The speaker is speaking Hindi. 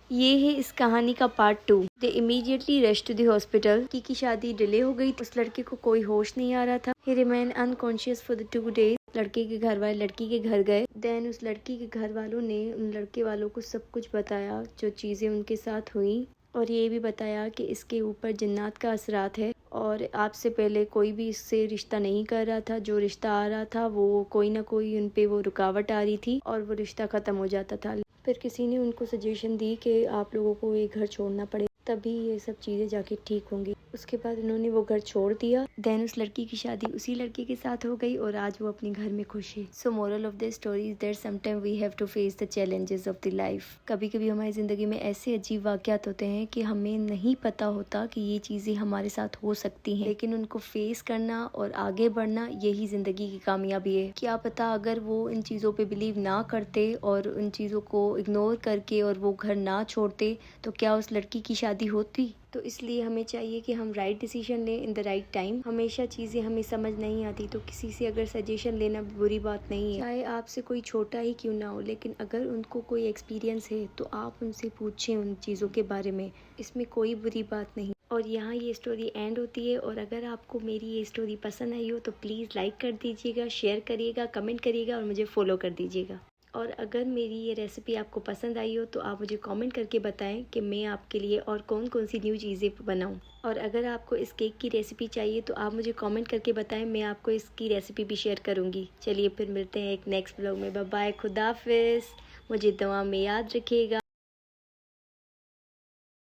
ये है इस कहानी का part 2। They immediately rush to the hospital. की शादी डिले हो गई। उस लड़के को कोई होश नहीं आ रहा था। He remain unconscious for the 2 days। लड़के के घर वाले लड़की के घर गए। देन उस लड़की के घर वालों ने उन लड़के वालों को सब कुछ बताया, जो चीज़ें उनके साथ हुई, और ये भी बताया कि इसके ऊपर जिन्नात का असरात है और आपसे पहले कोई भी इससे रिश्ता नहीं कर रहा था। जो रिश्ता आ रहा था वो कोई ना कोई उन पे वो रुकावट आ रही थी और वो रिश्ता ख़त्म हो जाता था। फिर किसी ने उनको सजेशन दी कि आप लोगों को ये घर छोड़ना पड़े, तभी ये सब चीज़ें जाके ठीक होंगी। उसके बाद उन्होंने वो घर छोड़ दिया। देन उस लड़की की शादी उसी लड़के के साथ हो गई और आज वो अपने घर में खुश है। So moral of the story is that sometime we have to face the challenges of the life. कभी कभी हमारी ज़िंदगी में ऐसे अजीब वाक़यात होते हैं कि हमें नहीं पता होता कि ये चीज़ें हमारे साथ हो सकती हैं, लेकिन उनको फेस करना और आगे बढ़ना यही ज़िंदगी की कामयाबी है। क्या पता अगर वो इन चीज़ों पे बिलीव ना करते और उन चीज़ों को इग्नोर करके और वो घर ना छोड़ते तो क्या उस लड़की की शादी होती। तो इसलिए हमें चाहिए कि हम राइट डिसीजन लें इन द राइट टाइम। हमेशा चीज़ें हमें समझ नहीं आती तो किसी से अगर सजेशन लेना बुरी बात नहीं है, चाहे आपसे कोई छोटा ही क्यों ना हो, लेकिन अगर उनको कोई एक्सपीरियंस है तो आप उनसे पूछें उन चीज़ों के बारे में। इसमें कोई बुरी बात नहीं। और यहाँ ये स्टोरी एंड होती है। और अगर आपको मेरी ये स्टोरी पसंद आई हो तो प्लीज़ लाइक कर दीजिएगा, शेयर करिएगा, कमेंट करिएगा और मुझे फॉलो कर दीजिएगा। और अगर मेरी ये रेसिपी आपको पसंद आई हो तो आप मुझे कमेंट करके बताएं कि मैं आपके लिए और कौन कौन सी न्यू चीज़ें बनाऊं। और अगर आपको इस केक की रेसिपी चाहिए तो आप मुझे कमेंट करके बताएं, मैं आपको इसकी रेसिपी भी शेयर करूंगी। चलिए फिर मिलते हैं एक नेक्स्ट ब्लॉग में। बाय बाय, खुदा हाफिज़। मुझे दुआ में याद रखिएगा।